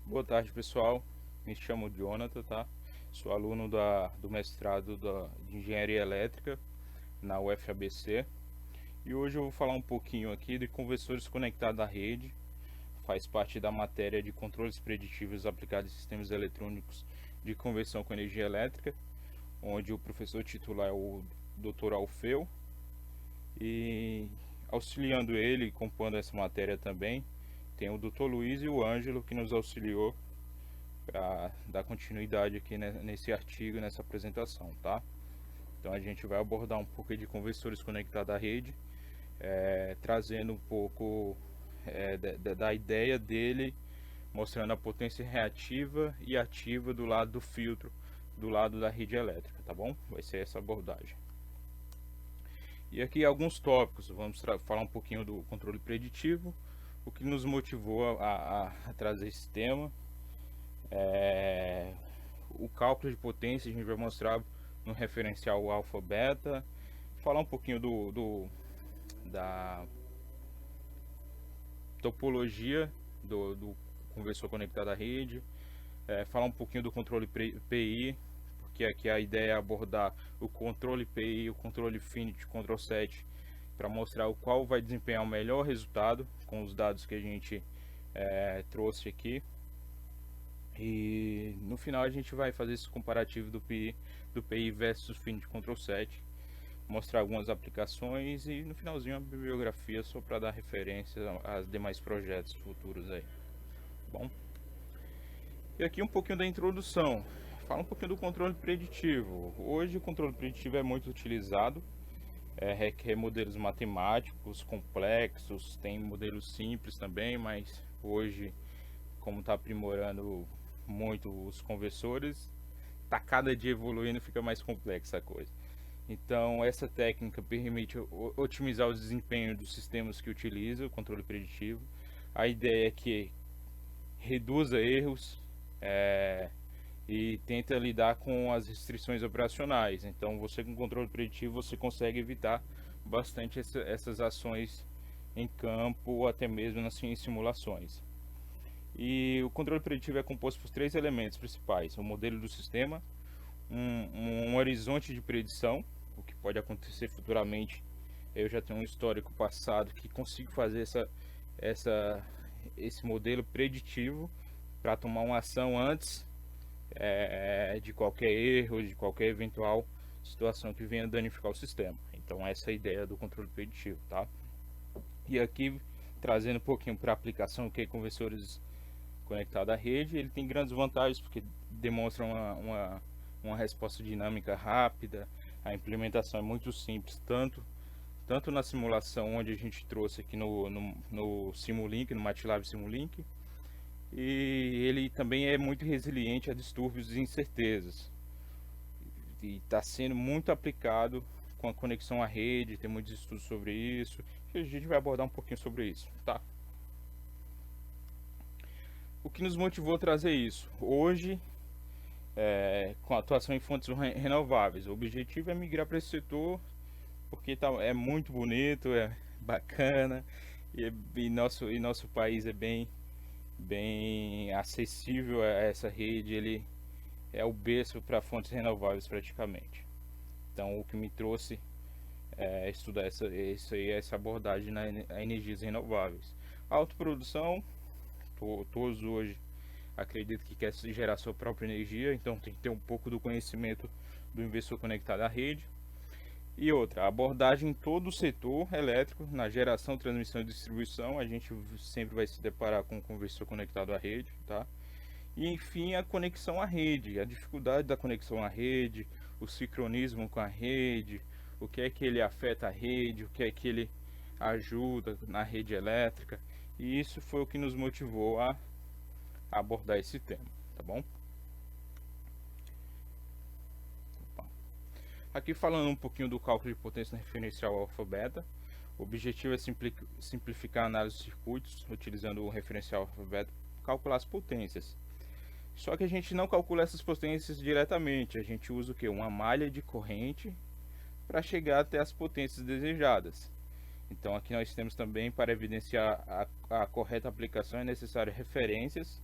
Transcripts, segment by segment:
Boa tarde, pessoal. Me chamo Jonathan, tá? Sou aluno do mestrado de Engenharia Elétrica na UFABC. E hoje eu vou falar um pouquinho aqui de conversores conectados à rede. Faz parte da matéria de controles preditivos aplicados em sistemas eletrônicos de conversão com energia elétrica, onde o professor titular é o Dr. Alfeu. E auxiliando ele, compondo essa matéria também, tem o Dr. Luiz e o Ângelo, que nos auxiliou para dar continuidade aqui nesse artigo, nessa apresentação, tá? Então a gente vai abordar um pouco de conversores conectados à rede, trazendo um pouco da ideia dele, mostrando a potência reativa e ativa do lado do filtro, do lado da rede elétrica, tá bom? Vai ser essa abordagem. E aqui alguns tópicos, vamos falar um pouquinho do controle preditivo, o que nos motivou a trazer esse tema. O cálculo de potência a gente vai mostrar no referencial alfa beta, falar um pouquinho da topologia do conversor conectado à rede, falar um pouquinho do controle PI, porque aqui a ideia é abordar o controle PI, o controle Finity, o control set, para mostrar o qual vai desempenhar o melhor resultado com os dados que a gente trouxe aqui. E no final a gente vai fazer esse comparativo do PI versus Finity Control Set, mostrar algumas aplicações e no finalzinho a bibliografia só para dar referência aos demais projetos futuros aí. Bom, e aqui um pouquinho da introdução. Fala um pouquinho do controle preditivo. Hoje o controle preditivo é muito utilizado, requer modelos matemáticos complexos, tem modelos simples também, mas hoje, como está aprimorando muito os conversores, tá cada dia evoluindo, fica mais complexa a coisa. Então essa técnica permite otimizar o desempenho dos sistemas que utiliza o controle preditivo. A ideia é que reduza erros e tenta lidar com as restrições operacionais. Então você com controle preditivo você consegue evitar bastante essas ações em campo ou até mesmo nas simulações. E o controle preditivo é composto por três elementos principais: o modelo do sistema, um horizonte de predição, o que pode acontecer futuramente. Eu já tenho um histórico passado que consigo fazer esse modelo preditivo para tomar uma ação antes de qualquer erro, de qualquer eventual situação que venha danificar o sistema. Então essa é a ideia do controle preditivo, tá? E aqui trazendo um pouquinho para a aplicação que é conversores conectado à rede, ele tem grandes vantagens porque demonstra uma resposta dinâmica rápida, a implementação é muito simples, tanto na simulação onde a gente trouxe aqui no Simulink, no MATLAB Simulink, e ele também é muito resiliente a distúrbios e incertezas, e está sendo muito aplicado com a conexão à rede, tem muitos estudos sobre isso, e a gente vai abordar um pouquinho sobre isso, tá? O que nos motivou a trazer isso? Hoje, com a atuação em fontes renováveis, o objetivo é migrar para esse setor porque é muito bonito, é bacana e nosso país é bem acessível a essa rede, ele é o berço para fontes renováveis praticamente. Então o que me trouxe é estudar essa abordagem na energias renováveis. Autoprodução, todos hoje acredito que quer gerar sua própria energia, então tem que ter um pouco do conhecimento do investidor conectado à rede. E outra, abordagem em todo o setor elétrico, na geração, transmissão e distribuição, a gente sempre vai se deparar com um conversor conectado à rede, tá? E enfim, a conexão à rede, a dificuldade da conexão à rede, o sincronismo com a rede, o que é que ele afeta a rede, o que é que ele ajuda na rede elétrica. E isso foi o que nos motivou a abordar esse tema, tá bom? Aqui falando um pouquinho do cálculo de potência no referencial alfa-beta. O objetivo é simplificar a análise de circuitos utilizando o referencial alfa-beta, calcular as potências. Só que a gente não calcula essas potências diretamente, a gente usa o que? Uma malha de corrente para chegar até as potências desejadas. Então aqui nós temos também, para evidenciar a correta aplicação, é necessário referências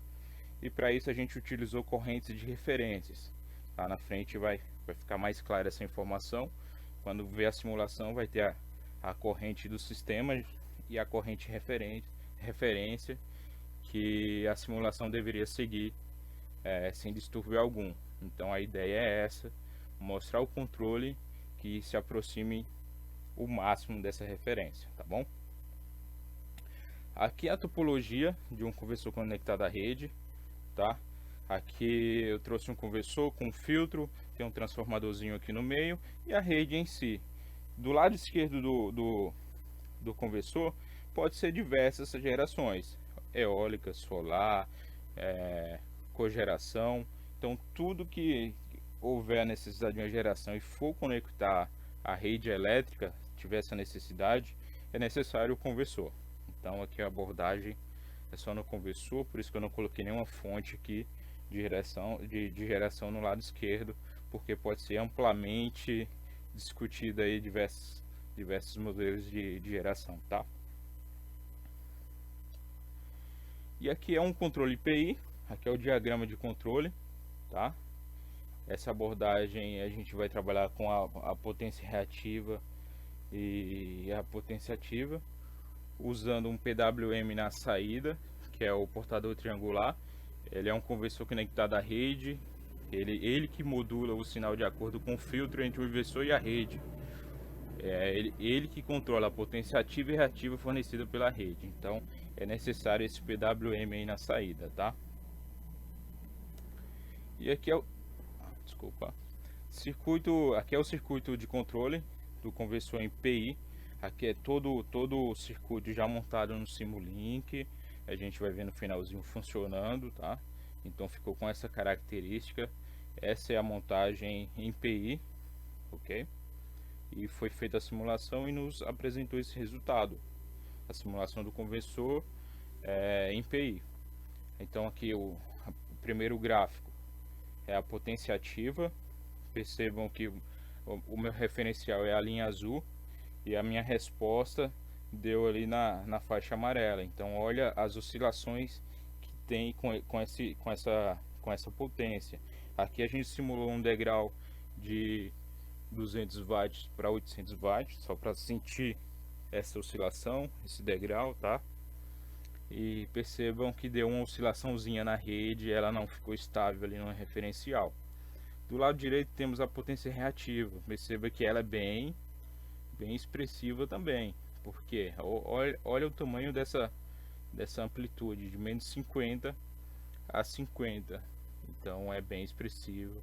e para isso a gente utilizou correntes de referências. Lá na frente vai ficar mais clara essa informação. Quando ver a simulação vai ter a corrente do sistema e a corrente referência que a simulação deveria seguir sem distúrbio algum. Então a ideia é essa, mostrar o controle que se aproxime o máximo dessa referência, tá bom? Aqui é a topologia de um conversor conectado à rede, tá? Aqui eu trouxe um conversor com filtro, tem um transformadorzinho aqui no meio e a rede em si. Do lado esquerdo do conversor pode ser diversas gerações, eólica, solar, cogeração. Então tudo que houver a necessidade de uma geração e for conectar a rede elétrica, tiver essa necessidade, é necessário o conversor. Então aqui a abordagem é só no conversor, por isso que eu não coloquei nenhuma fonte aqui de geração no lado esquerdo, porque pode ser amplamente discutida aí diversos modelos de geração, tá? E aqui é um controle IPI, aqui é o diagrama de controle, tá? Essa abordagem a gente vai trabalhar com a potência reativa e a potência ativa, usando um PWM na saída, que é o portador triangular. Ele é um conversor conectado à rede, ele que modula o sinal de acordo com o filtro entre o inversor e a rede. Ele que controla a potência ativa e reativa fornecida pela rede. Então é necessário esse PWM aí na saída, tá? E aqui é o aqui é o circuito de controle do conversor em PI. Aqui é todo o circuito já montado no Simulink. A gente vai ver no finalzinho funcionando, tá? Então ficou com essa característica. Essa é a montagem em PI, ok? E foi feita a simulação e nos apresentou esse resultado. A simulação do conversor em PI. Então aqui o primeiro gráfico é a potência ativa. Percebam que o meu referencial é a linha azul e a minha resposta deu ali na faixa amarela. Então olha as oscilações que tem com essa potência. Aqui a gente simulou um degrau de 200 watts para 800 watts, só para sentir essa oscilação, esse degrau, tá? E percebam que deu uma oscilaçãozinha na rede, ela não ficou estável ali no referencial. Do lado direito temos a potência reativa. Perceba que ela é bem expressiva também, porque olha o tamanho dessa amplitude de menos 50 a 50. Então é bem expressivo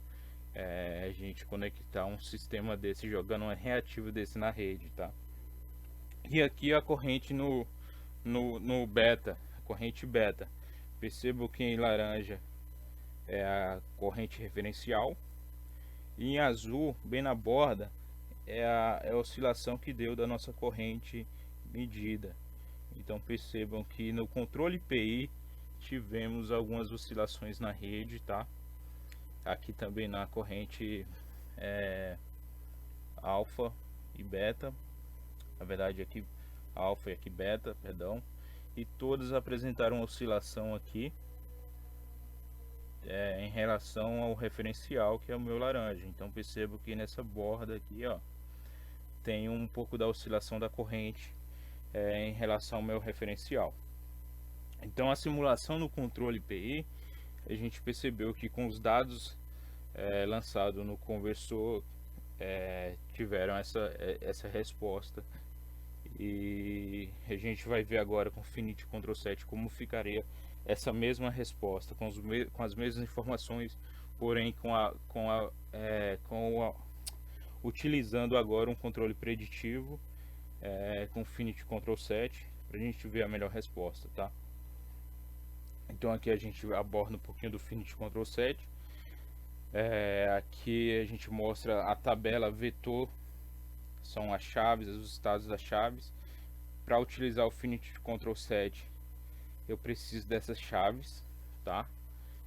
a gente conectar um sistema desse, jogando uma reativa desse na rede, tá? E aqui a corrente no beta, a corrente beta. Percebo que em laranja é a corrente referencial e em azul, bem na borda, é a oscilação que deu da nossa corrente medida. Então percebam que no controle IPI tivemos algumas oscilações na rede, tá? Aqui também na corrente alfa e beta, na verdade aqui alfa e aqui beta, perdão, e todas apresentaram oscilação aqui em relação ao referencial, que é o meu laranja. Então percebo que nessa borda aqui, ó, tem um pouco da oscilação da corrente em relação ao meu referencial. Então a simulação no controle IPI, a gente percebeu que com os dados lançados no conversor tiveram essa resposta, e a gente vai ver agora com o Finity Control 7 como ficaria essa mesma resposta com as mesmas informações, porém utilizando agora um controle preditivo com o Finity Control 7 para a gente ver a melhor resposta, tá? Então aqui a gente aborda um pouquinho do Finity Control 7. Aqui a gente mostra a tabela vetor, são as chaves, os estados das chaves. Para utilizar o Finity Control 7 eu preciso dessas chaves, tá?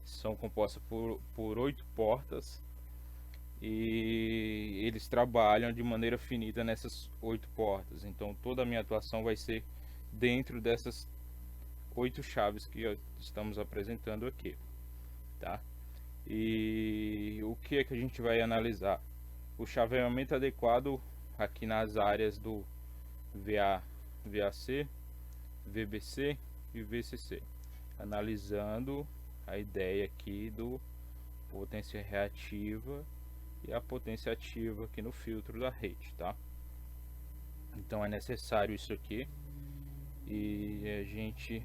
São compostas por 8 portas e eles trabalham de maneira finita nessas 8 portas. Então toda a minha atuação vai ser dentro dessas 8 chaves que estamos apresentando aqui. tá? E o que é que a gente vai analisar? O chaveamento adequado aqui nas áreas do VAC, VBC e VCC, analisando a ideia aqui do potência reativa e a potência ativa aqui no filtro da rede, tá? Então é necessário isso aqui, e a gente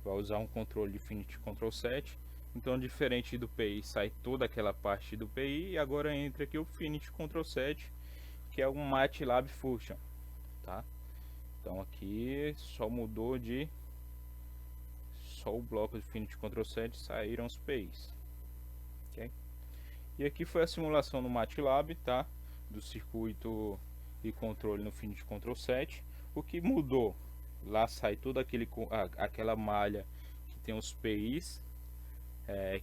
vai usar um controle Infinity Control Set. Então, diferente do PI, sai toda aquela parte do PI, e agora entra aqui o Infinity Control Set, que é um MATLAB Fusion, tá? Então aqui só mudou de só o bloco de Infinity Control Set, saíram os PIs, ok? E aqui foi a simulação no MATLAB, tá? Do circuito e controle no Infinity Control Set. O que mudou? Lá sai toda aquela malha que tem os PIs,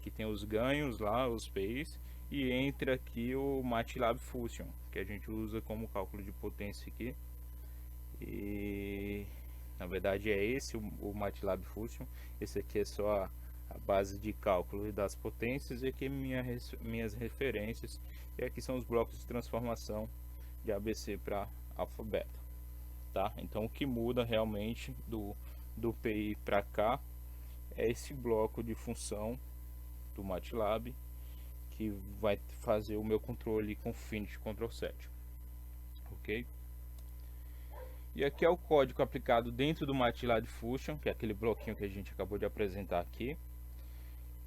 que tem os ganhos lá, os PIs, e entra aqui o MATLAB Fusion, que a gente usa como cálculo de potência aqui. E na verdade é esse o MATLAB Fusion. Esse aqui é só a base de cálculo das potências, e aqui minhas referências, e aqui são os blocos de transformação de ABC para alfa beta, tá? Então o que muda realmente do PI para cá é esse bloco de função do MATLAB, que vai fazer o meu controle com Infinity Control Set, ok? E aqui é o código aplicado dentro do MATLAB Fusion, que é aquele bloquinho que a gente acabou de apresentar aqui.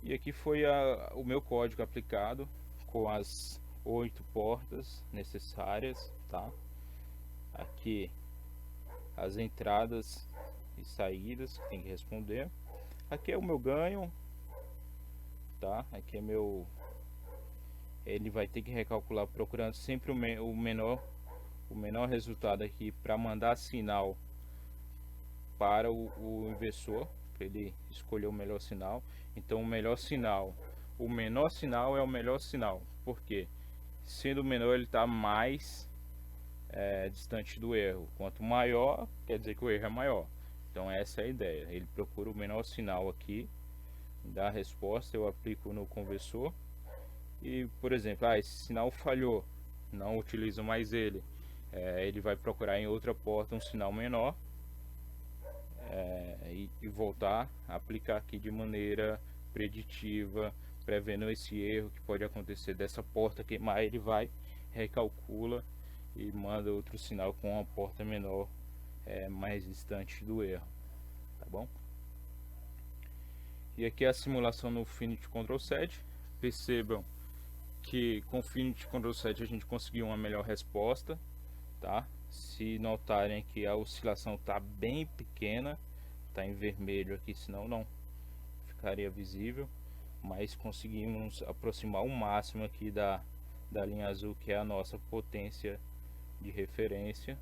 E aqui foi o meu código aplicado com as 8 portas necessárias, tá? Aqui as entradas e saídas que tem que responder. Aqui é o meu ganho, tá? Aqui é meu... Ele vai ter que recalcular procurando sempre o menor resultado aqui para mandar sinal para o inversor, para ele escolher o melhor sinal. Então o menor sinal é o melhor sinal, porque sendo menor ele está mais distante do erro. Quanto maior, quer dizer que o erro é maior. Então essa é a ideia. Ele procura o menor sinal aqui, dá a resposta, eu aplico no conversor. E por exemplo, esse sinal falhou, não utilizo mais ele. Ele vai procurar em outra porta um sinal menor, e voltar a aplicar aqui de maneira preditiva, prevendo esse erro que pode acontecer dessa porta queimar. Ele vai, recalcula e manda outro sinal com uma porta menor, mais distante do erro, tá bom? E aqui é a simulação no Infinity Control Set. Percebam que com o Infinity Control Set a gente conseguiu uma melhor resposta, tá? Se notarem que a oscilação está bem pequena, está em vermelho aqui, senão não ficaria visível, mas conseguimos aproximar o máximo aqui da linha azul, que é a nossa potência de referência.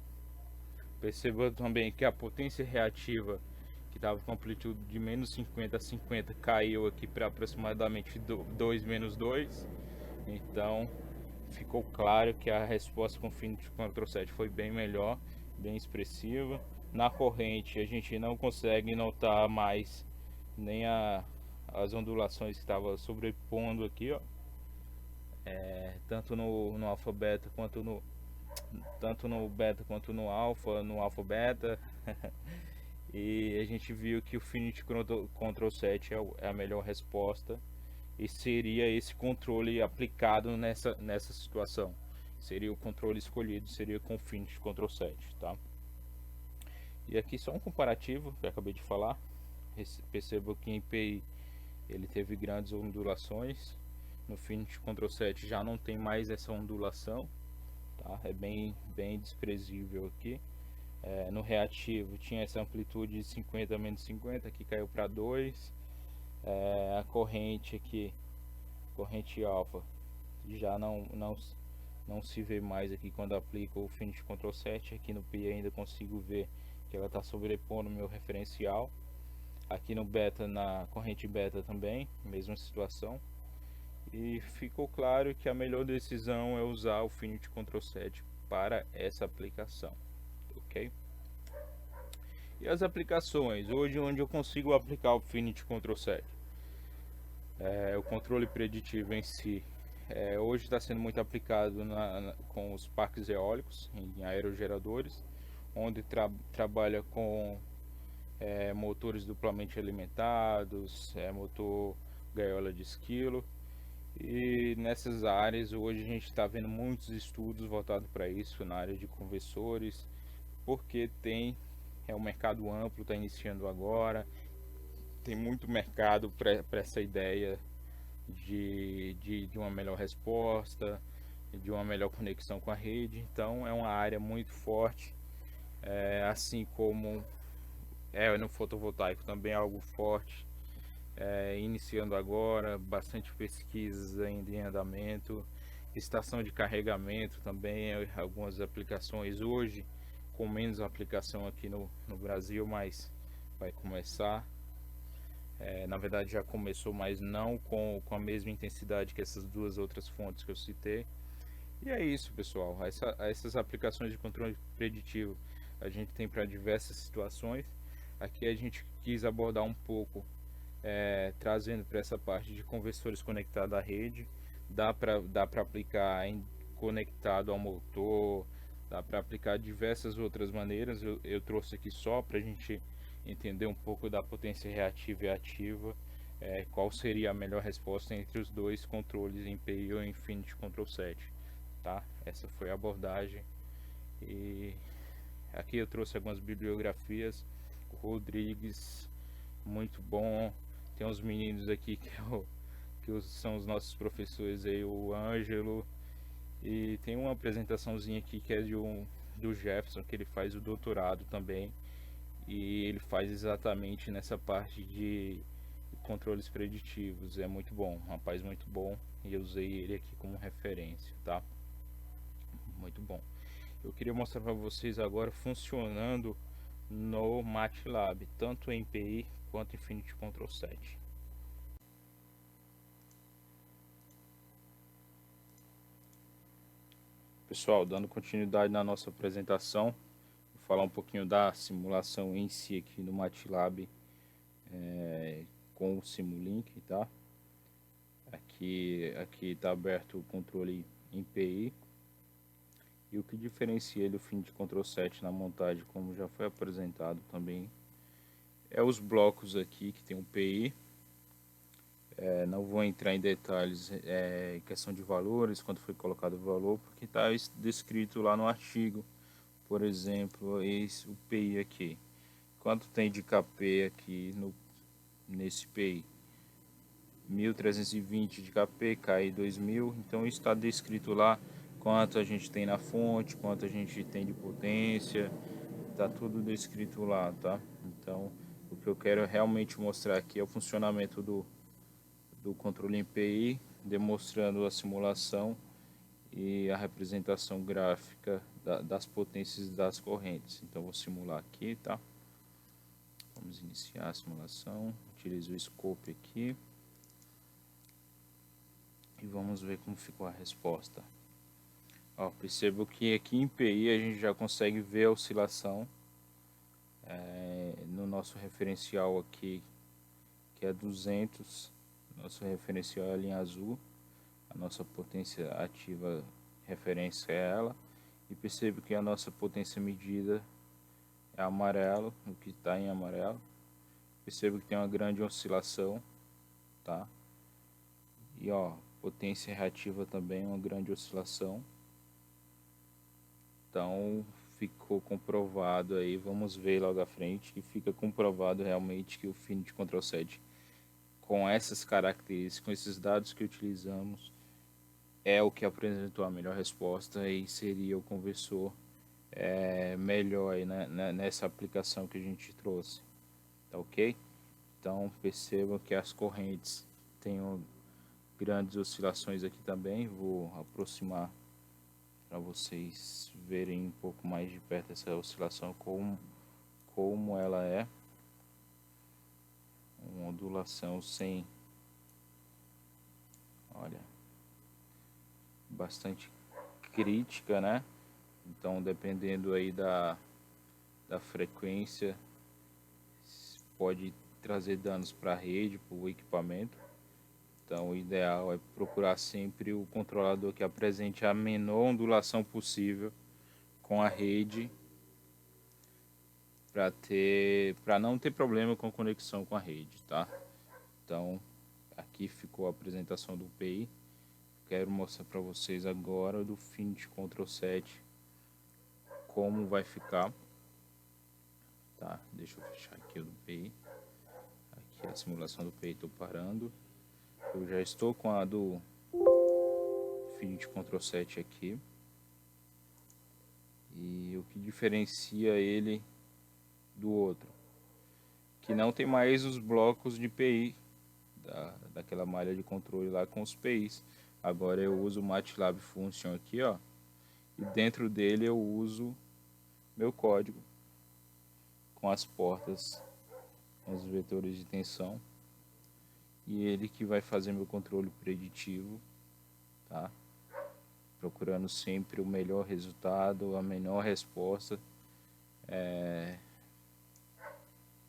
Perceba também que a potência reativa, que estava com amplitude de menos 50 a 50, caiu aqui para aproximadamente 2 menos 2. Então ficou claro que a resposta com o Infinity Control Set foi bem melhor, bem expressiva. Na corrente a gente não consegue notar mais nem as ondulações que estavam sobrepondo aqui, ó. Tanto no alfa beta quanto no beta quanto no alfa beta. E a gente viu que o Infinity Control Set é a melhor resposta, e seria esse controle aplicado nessa situação. Seria o controle escolhido, seria com o Infinity Control Set, tá? E aqui só um comparativo que eu acabei de falar. Perceba que em PI ele teve grandes ondulações. No Infinity Control Set já não tem mais essa ondulação, tá? É bem desprezível aqui. No reativo tinha essa amplitude de 50 a menos 50, aqui caiu para 2. A corrente aqui, corrente alfa, já não se vê mais aqui quando aplico o Infinity Control Set. Aqui no PI ainda consigo ver que ela está sobrepondo o meu referencial. Aqui no beta, na corrente beta também, mesma situação. E ficou claro que a melhor decisão é usar o Infinity Control Set para essa aplicação, ok? E as aplicações, hoje onde eu consigo aplicar o Infinity Control Set? O controle preditivo em si hoje está sendo muito aplicado com os parques eólicos, em aerogeradores, onde trabalha com motores duplamente alimentados, motor gaiola de esquilo. E nessas áreas hoje a gente está vendo muitos estudos voltados para isso na área de conversores, porque um mercado amplo, está iniciando agora, tem muito mercado para essa ideia de uma melhor resposta, de uma melhor conexão com a rede. Então é uma área muito forte, assim como no fotovoltaico também é algo forte, iniciando agora, bastante pesquisas ainda em andamento, estação de carregamento também, algumas aplicações hoje, com menos aplicação aqui no Brasil, mas vai começar. Na verdade já começou, mas não com a mesma intensidade que essas duas outras fontes que eu citei. E é isso, pessoal. Essas aplicações de controle preditivo a gente tem para diversas situações. Aqui a gente quis abordar um pouco, trazendo para essa parte de conversores conectados à rede. Dá para aplicar conectado ao motor, dá para aplicar de diversas outras maneiras. Eu trouxe aqui só para a gente entender um pouco da potência reativa e ativa, qual seria a melhor resposta entre os dois controles em PI ou Infinity Control Set, tá? Essa foi a abordagem. E aqui eu trouxe algumas bibliografias. O Rodrigues, muito bom. Tem uns meninos aqui que são os nossos professores aí, o Ângelo. E tem uma apresentaçãozinha aqui que é do Jefferson, que ele faz o doutorado também. E ele faz exatamente nessa parte de controles preditivos. É muito bom, um rapaz muito bom, e eu usei ele aqui como referência, tá? Muito bom. Eu queria mostrar para vocês agora funcionando no MATLAB, tanto em PI quanto Infinity Control Set. Pessoal, dando continuidade na nossa apresentação, vou falar um pouquinho da simulação em si aqui no MATLAB, com o Simulink, tá? Aqui está aberto o controle em PI. E o que diferencia ele do Infinity Control Set na montagem, como já foi apresentado também, é os blocos aqui que tem um PI. Não vou entrar em detalhes em questão de valores, quando foi colocado o valor, porque está descrito lá no artigo. Por exemplo, o PI aqui. Quanto tem de KP aqui nesse PI? 1320 de KP, KI 2000. Então isso está descrito lá, quanto a gente tem na fonte, quanto a gente tem de potência, tá tudo descrito lá, tá? Então o que eu quero realmente mostrar aqui é o funcionamento do controle em PI, demonstrando a simulação e a representação gráfica das potências das correntes. Então vou simular aqui, tá? Vamos iniciar a simulação. Utilizo o scope aqui e vamos ver como ficou a resposta. Ó, percebo que aqui em PI a gente já consegue ver a oscilação no nosso referencial aqui, que é 200. Nosso referencial é a linha azul, a nossa potência ativa referência é ela, e percebo que a nossa potência medida é amarelo, o que está em amarelo. Percebo que tem uma grande oscilação, tá? E ó, potência reativa também uma grande oscilação. Então ficou comprovado aí, vamos ver logo à frente, que fica comprovado realmente que o Infinity Control Set, com essas características, com esses dados que utilizamos, é o que apresentou a melhor resposta e seria o conversor melhor aí, né, nessa aplicação que a gente trouxe, tá ok? Então percebam que as correntes têm grandes oscilações aqui também. Vou aproximar para vocês verem um pouco mais de perto essa oscilação, como ela é uma ondulação sem, olha, bastante crítica, né? Então dependendo aí da frequência, pode trazer danos para a rede, para o equipamento. Então o ideal é procurar sempre o controlador que apresente a menor ondulação possível com a rede para não ter problema com a conexão com a rede, tá? Então aqui ficou a apresentação do PI. Quero mostrar para vocês agora do Finit Control 7 como vai ficar, tá? Deixa eu fechar aqui o do PI. Aqui a simulação do PI, estou parando. Eu já estou com a do Finit Control 7 aqui. E o que diferencia ele do outro, que não tem mais os blocos de PI daquela malha de controle lá com os PIs. Agora eu uso o MATLAB Function aqui, ó, e dentro dele eu uso meu código com as portas, com os vetores de tensão, e ele que vai fazer meu controle preditivo, tá? Procurando sempre o melhor resultado, a menor resposta,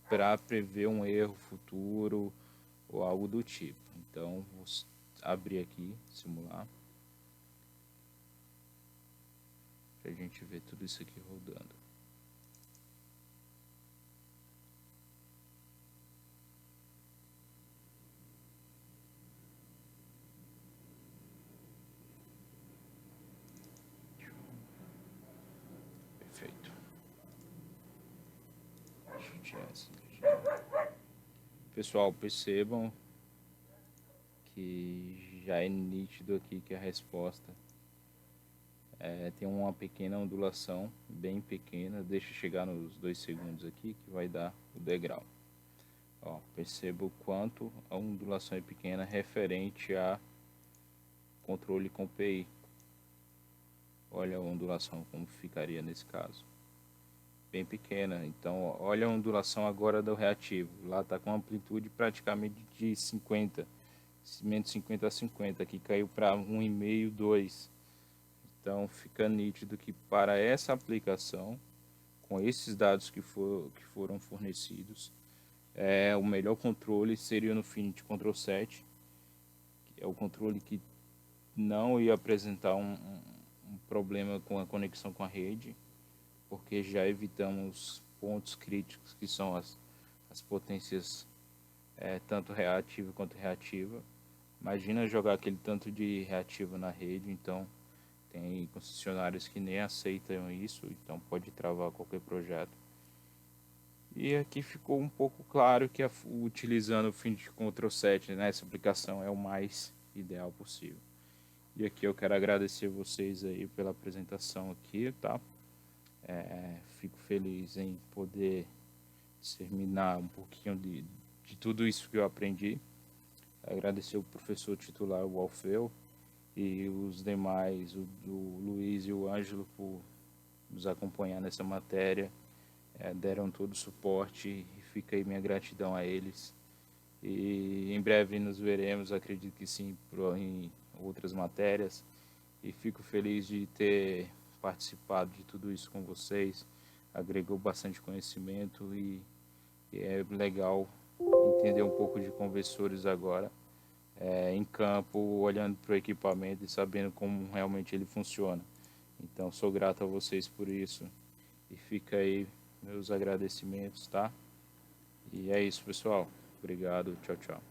para prever um erro futuro ou algo do tipo. Então vou abrir aqui, simular, para a gente ver tudo isso aqui rodando. Perfeito. Deixa eu tirar essa legenda. Pessoal, percebam que já é nítido aqui que a resposta tem uma pequena ondulação, bem pequena. Deixa chegar nos 2 segundos aqui que vai dar o degrau. Ó, perceba o quanto a ondulação é pequena referente a controle com PI. Olha a ondulação como ficaria nesse caso, bem pequena. Então olha a ondulação agora do reativo, lá está com amplitude praticamente de 50, menos 50 a 50, aqui caiu para 1,5, 2. Então fica nítido que para essa aplicação, com esses dados que foram fornecidos, o melhor controle seria no Finit Control 7, que é o controle que não ia apresentar um problema com a conexão com a rede, porque já evitamos pontos críticos que são as potências tanto reativa quanto reativa. Imagina jogar aquele tanto de reativa na rede, então tem concessionários que nem aceitam isso, então pode travar qualquer projeto. E aqui ficou um pouco claro que utilizando o Finit Control 7 nessa aplicação é o mais ideal possível. E aqui eu quero agradecer vocês aí pela apresentação aqui, tá? Fico feliz em poder disseminar um pouquinho de tudo isso que eu aprendi. Agradecer o professor titular, o Alfeu, e os demais, o Luiz e o Ângelo, por nos acompanhar nessa matéria. Deram todo o suporte e fica aí minha gratidão a eles. E em breve nos veremos, acredito que sim, em outras matérias. E fico feliz de ter participado de tudo isso com vocês. Agregou bastante conhecimento e é legal entender um pouco de conversores agora, em campo, olhando para o equipamento e sabendo como realmente ele funciona. Então sou grato a vocês por isso e fica aí meus agradecimentos, tá? E é isso, pessoal. Obrigado, tchau, tchau.